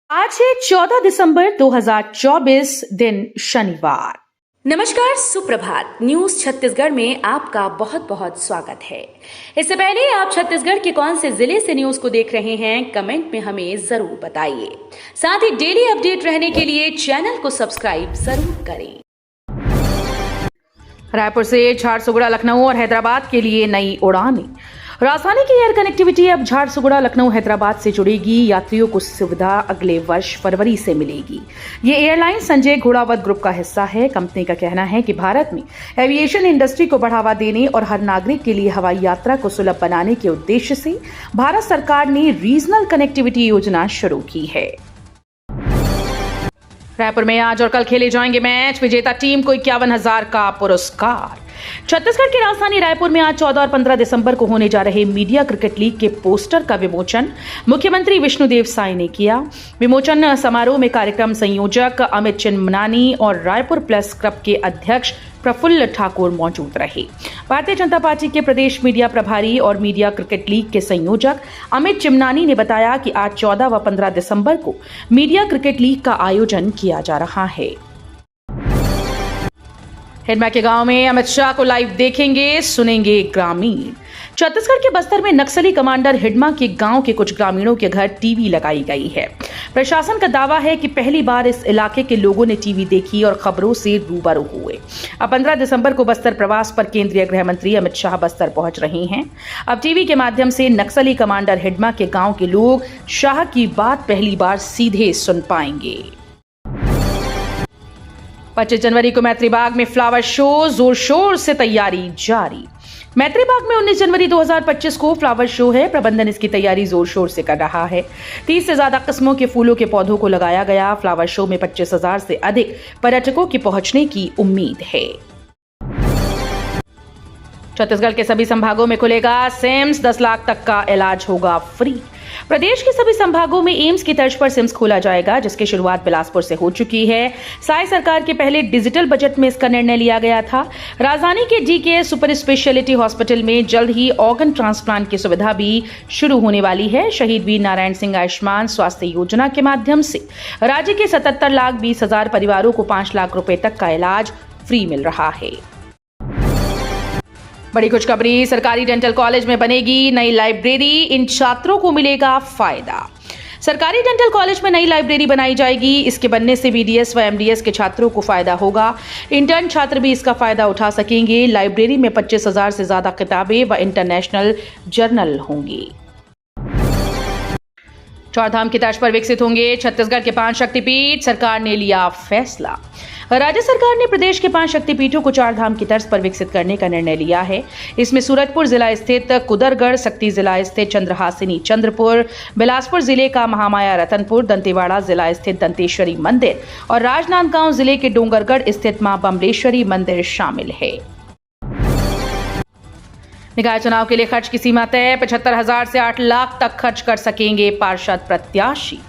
आज है 14 दिसंबर 2024 दिन शनिवार। नमस्कार, सुप्रभात। न्यूज छत्तीसगढ़ में आपका बहुत बहुत स्वागत है। इससे पहले आप छत्तीसगढ़ के कौन से जिले से न्यूज को देख रहे हैं, कमेंट में हमें जरूर बताइए। साथ ही डेली अपडेट रहने के लिए चैनल को सब्सक्राइब जरूर करें। रायपुर से झारसुगुड़ा, लखनऊ और हैदराबाद के लिए नई उड़ानें। राजधानी की एयर कनेक्टिविटी अब झारसुगुड़ा, लखनऊ, हैदराबाद से जुड़ेगी। यात्रियों को सुविधा अगले वर्ष फरवरी से मिलेगी। ये एयरलाइन संजय घोड़ावत ग्रुप का हिस्सा है। कंपनी का कहना है कि भारत में एविएशन इंडस्ट्री को बढ़ावा देने और हर नागरिक के लिए हवाई यात्रा को सुलभ बनाने के उद्देश्य से भारत सरकार ने रीजनल कनेक्टिविटी योजना शुरू की है। रायपुर में आज और कल खेले जाएंगे मैच। विजेता टीम को 51,000 का पुरस्कार। छत्तीसगढ़ की राजधानी रायपुर में आज 14 और 15 दिसंबर को होने जा रहे मीडिया क्रिकेट लीग के पोस्टर का विमोचन मुख्यमंत्री विष्णुदेव साय ने किया। विमोचन समारोह में कार्यक्रम संयोजक अमित चिमनानी और रायपुर प्लस क्लब के अध्यक्ष प्रफुल्ल ठाकुर मौजूद रहे। भारतीय जनता पार्टी के प्रदेश मीडिया प्रभारी और मीडिया क्रिकेट लीग के संयोजक अमित चिमनानी ने बताया कि आज 14 व 15 दिसंबर को मीडिया क्रिकेट लीग का आयोजन किया जा रहा है। हिडमा के गांव में अमित शाह को लाइव देखेंगे, सुनेंगे ग्रामीण। छत्तीसगढ़ के बस्तर में नक्सली कमांडर हिडमा के गांव के कुछ ग्रामीणों के घर टीवी लगाई गई है। प्रशासन का दावा है कि पहली बार इस इलाके के लोगों ने टीवी देखी और खबरों से रूबरू हुए। अब 15 दिसंबर को बस्तर प्रवास पर केंद्रीय गृह मंत्री अमित शाह बस्तर पहुंच रहे हैं। अब टीवी के माध्यम से नक्सली कमांडर हिडमा के गांव के लोग शाह की बात पहली बार सीधे सुन पाएंगे। 25 जनवरी को मैत्री बाग में फ्लावर शो, जोर शोर से तैयारी जारी। मैत्री बाग में 19 जनवरी 2025 को फ्लावर शो है। प्रबंधन इसकी तैयारी जोर शोर से कर रहा है। 30 से ज्यादा किस्मों के फूलों के पौधों को लगाया गया। फ्लावर शो में 25,000 से अधिक पर्यटकों के पहुंचने की उम्मीद है। छत्तीसगढ़ के सभी संभागों में खुलेगा सिम्स। 10 लाख तक का इलाज होगा फ्री। प्रदेश के सभी संभागों में एम्स की तर्ज पर सिम्स खोला जाएगा, जिसकी शुरुआत बिलासपुर से हो चुकी है। साय सरकार के पहले डिजिटल बजट में इसका निर्णय लिया गया था। राजधानी के डीकेएस सुपर स्पेशलिटी हॉस्पिटल में जल्द ही ऑर्गन ट्रांसप्लांट की सुविधा भी शुरू होने वाली है। शहीद वीर नारायण सिंह आयुष्मान स्वास्थ्य योजना के माध्यम से राज्य के 77,20,000 परिवारों को 5 लाख रुपए तक का इलाज फ्री मिल रहा है। बड़ी खुशखबरी, सरकारी डेंटल कॉलेज में बनेगी नई लाइब्रेरी। इन छात्रों को मिलेगा फायदा। सरकारी डेंटल कॉलेज में नई लाइब्रेरी बनाई जाएगी। इसके बनने से बीडीएस व एमडीएस के छात्रों को फायदा होगा। इंटर्न छात्र भी इसका फायदा उठा सकेंगे। लाइब्रेरी में 25,000 से ज्यादा किताबें व इंटरनेशनल जर्नल होंगे। चारधाम की तर्ज पर विकसित होंगे छत्तीसगढ़ के 5 शक्तिपीठ। सरकार ने लिया फैसला। राज्य सरकार ने प्रदेश के 5 शक्तिपीठों को चारधाम की तर्ज पर विकसित करने का निर्णय लिया है। इसमें सूरजपुर जिला स्थित कुदरगढ़, शक्ति जिला स्थित चंद्रहासिनी चंद्रपुर, बिलासपुर जिले का महामाया रतनपुर, दंतेवाड़ा जिला स्थित दंतेश्वरी मंदिर और राजनांदगांव जिले के डोंगरगढ़ स्थित मां बमलेश्वरी मंदिर शामिल है। निकाय चुनाव के लिए खर्च की सीमा तय। 75,000 से 8 लाख तक खर्च कर सकेंगे पार्षद प्रत्याशी।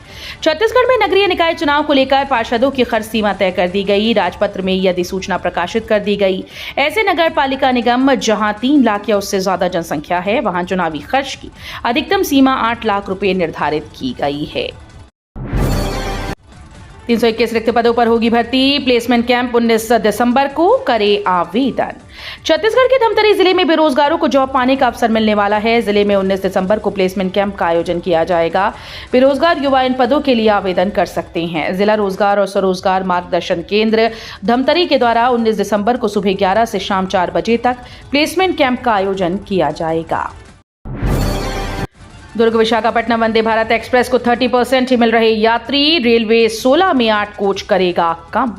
छत्तीसगढ़ में नगरीय निकाय चुनाव को लेकर पार्षदों की खर्च सीमा तय कर दी गई। राजपत्र में यह अधिसूचना प्रकाशित कर दी गई। ऐसे नगर पालिका निगम जहां 3 लाख या उससे ज्यादा जनसंख्या है, वहां चुनावी खर्च की अधिकतम सीमा 8 लाख रुपए निर्धारित की गई है। 321 रिक्त पदों पर होगी भर्ती। प्लेसमेंट कैंप 19 दिसंबर को करे आवेदन। छत्तीसगढ़ के धमतरी जिले में बेरोजगारों को जॉब पाने का अवसर मिलने वाला है। जिले में 19 दिसंबर को प्लेसमेंट कैंप का आयोजन किया जाएगा। बेरोजगार युवा इन पदों के लिए आवेदन कर सकते हैं। जिला रोजगार और स्वरोजगार मार्गदर्शन केंद्र धमतरी के द्वारा 19 दिसंबर को सुबह 11 से शाम 4 बजे तक प्लेसमेंट कैंप का आयोजन किया जाएगा। दुर्ग विशाखापट्टनम वंदे भारत एक्सप्रेस को 30% ही मिल रहे यात्री। रेलवे 16 में 8 कोच करेगा कम।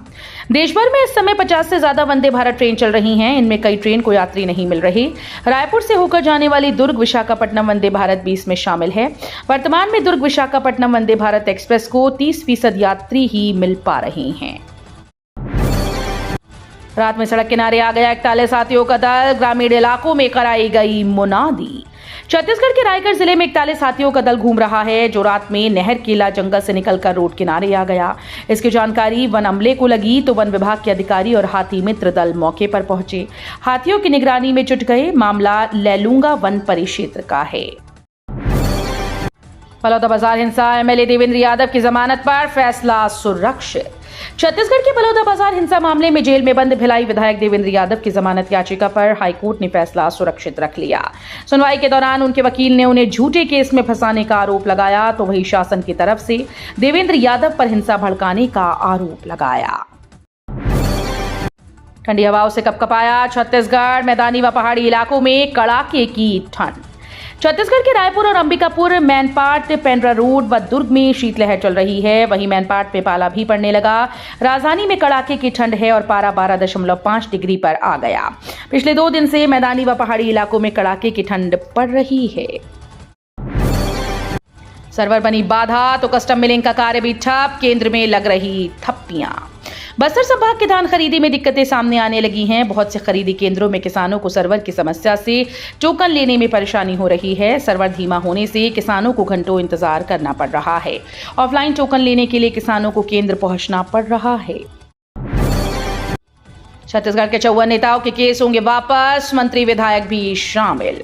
देश भर में इस समय 50 से ज्यादा वंदे भारत ट्रेन चल रही हैं। इनमें कई ट्रेन को यात्री नहीं मिल रहे। रायपुर से होकर जाने वाली दुर्ग विशाखापट्टनम वंदे भारत 20 में शामिल है। वर्तमान में दुर्ग विशाखापट्टनम वंदे भारत एक्सप्रेस को 30% यात्री ही मिल पा रहे हैं। रात में सड़क किनारे आ गया 41 हाथियों का दल। ग्रामीण इलाकों में कराई गई मुनादी। छत्तीसगढ़ के रायगढ़ जिले में 41 हाथियों का दल घूम रहा है, जो रात में नहर केला जंगल से निकलकर रोड किनारे आ गया। इसकी जानकारी वन अमले को लगी तो वन विभाग के अधिकारी और हाथी मित्र दल मौके पर पहुंचे। हाथियों की निगरानी में जुट गए। मामला लैलूंगा वन परिक्षेत्र का है। बलौदा बाजार हिंसा, एमएलए देवेंद्र यादव की जमानत पर फैसला सुरक्षित। छत्तीसगढ़ के बलौदा बाजार हिंसा मामले में जेल में बंद भिलाई विधायक देवेंद्र यादव की जमानत याचिका पर हाईकोर्ट ने फैसला सुरक्षित रख लिया। सुनवाई के दौरान उनके वकील ने उन्हें झूठे केस में फंसाने का आरोप लगाया, तो वहीं शासन की तरफ से देवेंद्र यादव पर हिंसा भड़काने का आरोप लगाया। ठंडी हवाओं से कपकपाया छत्तीसगढ़, मैदानी व पहाड़ी इलाकों में कड़ाके की ठंड। छत्तीसगढ़ के रायपुर और अंबिकापुर, मैनपाट, पेंड्रा रोड व दुर्ग में शीतलहर चल रही है। वहीं मैनपाट में पाला भी पड़ने लगा। राजधानी में कड़ाके की ठंड है और पारा 12.5 डिग्री पर आ गया। पिछले 2 दिन से मैदानी व पहाड़ी इलाकों में कड़ाके की ठंड पड़ रही है। सर्वर बनी बाधा तो कस्टम मिलिंग का कार्य भी ठप, केंद्र में लग रही थप्पियां। बस्तर संभाग के धान खरीदी में दिक्कतें सामने आने लगी हैं। बहुत से खरीदी केंद्रों में किसानों को सर्वर की समस्या से टोकन लेने में परेशानी हो रही है। सर्वर धीमा होने से किसानों को घंटों इंतजार करना पड़ रहा है। ऑफलाइन टोकन लेने के लिए किसानों को केंद्र पहुंचना पड़ रहा है। छत्तीसगढ़ के 54 नेताओं के केस होंगे वापस, मंत्री विधायक भी शामिल।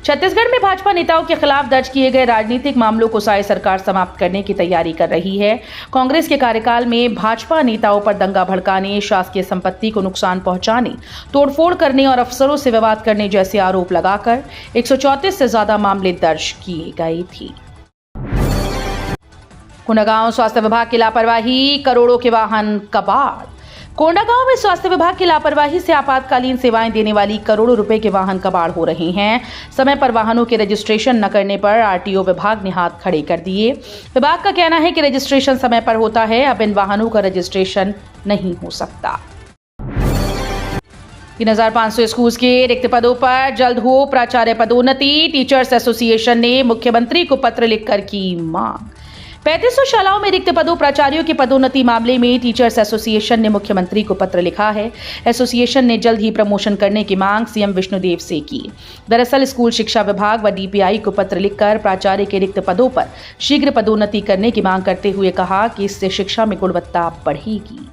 छत्तीसगढ़ में भाजपा नेताओं के खिलाफ दर्ज किए गए राजनीतिक मामलों को साय सरकार समाप्त करने की तैयारी कर रही है। कांग्रेस के कार्यकाल में भाजपा नेताओं पर दंगा भड़काने, शासकीय संपत्ति को नुकसान पहुंचाने, तोड़फोड़ करने और अफसरों से विवाद करने जैसे आरोप लगाकर 134 से ज्यादा मामले दर्ज किए गए थे। कोंडागांव स्वास्थ्य विभाग की लापरवाही, करोड़ों के वाहन कबाड़। कोंडागांव में स्वास्थ्य विभाग की लापरवाही से आपातकालीन सेवाएं देने वाली करोड़ों रुपए के वाहन कबाड़ हो रहे हैं। समय पर वाहनों के रजिस्ट्रेशन न करने पर आरटीओ विभाग ने हाथ खड़े कर दिए। विभाग का कहना है कि रजिस्ट्रेशन समय पर होता है, अब इन वाहनों का रजिस्ट्रेशन नहीं हो सकता। 3500 स्कूल के रिक्त पदों पर जल्द हो प्राचार्य पदोन्नति। टीचर्स एसोसिएशन ने मुख्यमंत्री को पत्र लिखकर की मांग। 3500 शालाओं में रिक्त पदों प्राचार्यों की पदोन्नति मामले में टीचर्स एसोसिएशन ने मुख्यमंत्री को पत्र लिखा है। एसोसिएशन ने जल्द ही प्रमोशन करने की मांग सीएम विष्णुदेव से की। दरअसल स्कूल शिक्षा विभाग व डीपीआई को पत्र लिखकर प्राचार्य के रिक्त पदों पर शीघ्र पदोन्नति करने की मांग करते हुए कहा कि इससे शिक्षा में गुणवत्ता बढ़ेगी।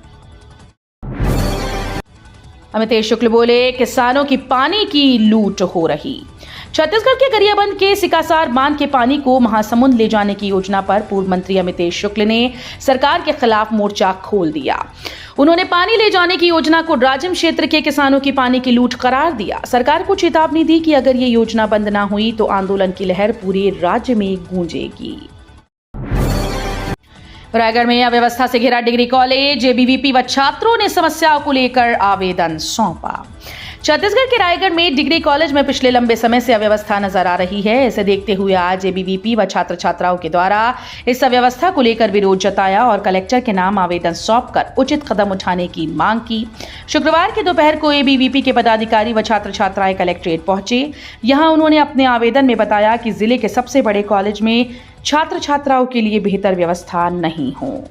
अमितेश शुक्ल बोले, किसानों की पानी की लूट हो रही। छत्तीसगढ़ के गरियाबंद के सिकासार बांध के पानी को महासमुंद ले जाने की योजना पर पूर्व मंत्री अमितेश शुक्ल ने सरकार के खिलाफ मोर्चा खोल दिया। उन्होंने पानी ले जाने की योजना को राजिम क्षेत्र के किसानों की पानी की लूट करार दिया। सरकार को चेतावनी दी कि अगर ये योजना बंद न हुई तो आंदोलन की लहर पूरे राज्य में गूंजेगी। रायगढ़ में अव्यवस्था से घिरा डिग्री कॉलेज, एबीवीपी व छात्रों ने समस्याओं को लेकर आवेदन सौंपा। छत्तीसगढ़ के रायगढ़ में डिग्री कॉलेज में पिछले लंबे समय से अव्यवस्था नजर आ रही है। इसे देखते हुए आज एबीवीपी व छात्र छात्राओं के द्वारा इस अव्यवस्था को लेकर विरोध जताया और कलेक्टर के नाम आवेदन सौंपकर उचित कदम उठाने की मांग की। शुक्रवार की दोपहर को एबीवीपी के पदाधिकारी व छात्र छात्राएं कलेक्ट्रेट पहुंचे। यहां उन्होंने अपने आवेदन में बताया कि जिले के सबसे बड़े कॉलेज में छात्र छात्राओं के लिए बेहतर व्यवस्था नहीं हो।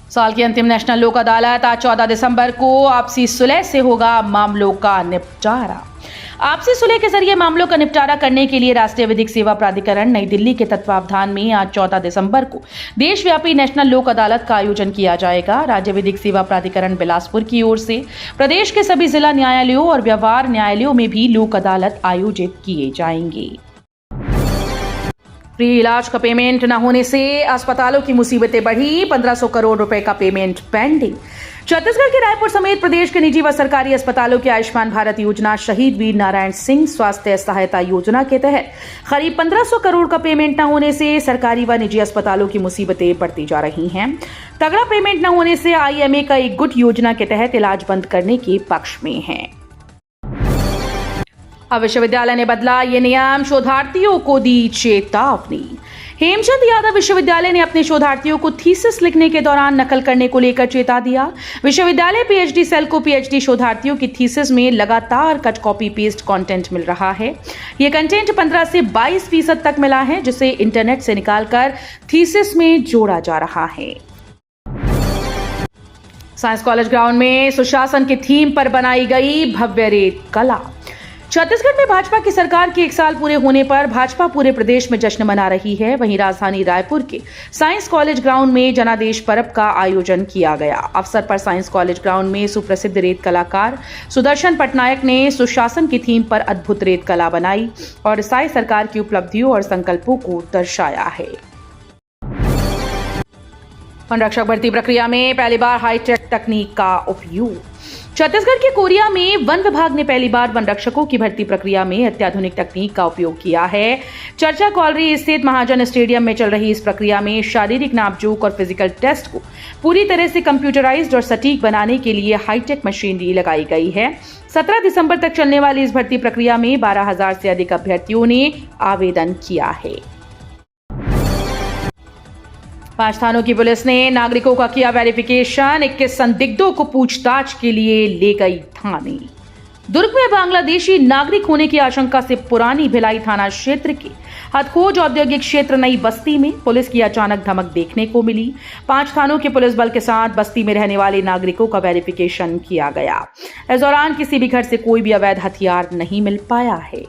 साल की अंतिम नेशनल लोक अदालत आज 14 दिसंबर को आपसी सुलह से होगा मामलों का निपटारा। आपसी सुलह के जरिए मामलों का निपटारा करने के लिए राष्ट्रीय विधिक सेवा प्राधिकरण नई दिल्ली के तत्वावधान में आज 14 दिसंबर को देशव्यापी नेशनल लोक अदालत का आयोजन किया जाएगा। राज्य विधिक सेवा प्राधिकरण बिलासपुर की ओर से प्रदेश के सभी जिला न्यायालयों और व्यवहार न्यायालयों में भी लोक अदालत आयोजित किए जाएंगे। फ्री इलाज का पेमेंट न होने से अस्पतालों की मुसीबतें बढ़ी, 1500 करोड़ रुपए का पेमेंट पेंडिंग। छत्तीसगढ़ के रायपुर समेत प्रदेश के निजी व सरकारी अस्पतालों की आयुष्मान भारत योजना, शहीद वीर नारायण सिंह स्वास्थ्य सहायता योजना के तहत करीब 1500 करोड़ का पेमेंट न होने से सरकारी व निजी अस्पतालों की मुसीबतें बढ़ती जा रही हैं। तगड़ा पेमेंट न होने से आईएमए का एक गुट योजना के तहत इलाज बंद करने के पक्ष में है। अब विश्वविद्यालय ने बदला ये नियम, शोधार्थियों को दी चेतावनी। हेमचंद यादव विश्वविद्यालय ने अपने शोधार्थियों को थीसिस लिखने के दौरान नकल करने को लेकर चेता दिया। विश्वविद्यालय पीएचडी सेल को पीएचडी शोधार्थियों की थीसिस में लगातार कट कॉपी पेस्ट कंटेंट मिल रहा है। यह कंटेंट 15 से 22% तक मिला है, जिसे इंटरनेट से निकालकर थीसिस में जोड़ा जा रहा है। साइंस कॉलेज ग्राउंड में सुशासन की थीम पर बनाई गई भव्य रेत कला। छत्तीसगढ़ में भाजपा की सरकार के 1 साल पूरे होने पर भाजपा पूरे प्रदेश में जश्न मना रही है। वहीं राजधानी रायपुर के साइंस कॉलेज ग्राउंड में जनादेश पर्व का आयोजन किया गया। अवसर पर साइंस कॉलेज ग्राउंड में सुप्रसिद्ध रेत कलाकार सुदर्शन पटनायक ने सुशासन की थीम पर अद्भुत रेत कला बनाई और साई सरकार की उपलब्धियों और संकल्पों को दर्शाया है। वन रक्षक भर्ती प्रक्रिया में पहली बार हाईटेक तकनीक का उपयोग। छत्तीसगढ़ के कोरिया में वन विभाग ने पहली बार वन रक्षकों की भर्ती प्रक्रिया में अत्याधुनिक तकनीक का उपयोग किया है। चर्चा कॉलरी स्थित महाजन स्टेडियम में चल रही इस प्रक्रिया में शारीरिक नापजोख और फिजिकल टेस्ट को पूरी तरह से कंप्यूटराइज्ड और सटीक बनाने के लिए हाईटेक मशीनरी लगाई गई है। 17 दिसंबर तक चलने वाली इस भर्ती प्रक्रिया में 12,000 से अधिक अभ्यर्थियों ने आवेदन किया है। 5 थानों की पुलिस ने नागरिकों का किया वेरिफिकेशन। 21 संदिग्धों को पूछताछ के लिए ले गई थाने। दुर्ग में बांग्लादेशी नागरिक होने की आशंका से पुरानी भिलाई थाना क्षेत्र के हथखोज औद्योगिक क्षेत्र नई बस्ती में पुलिस की अचानक धमक देखने को मिली। 5 थानों के पुलिस बल के साथ बस्ती में रहने वाले नागरिकों का वेरिफिकेशन किया गया। इस दौरान किसी भी घर से कोई भी अवैध हथियार नहीं मिल पाया है।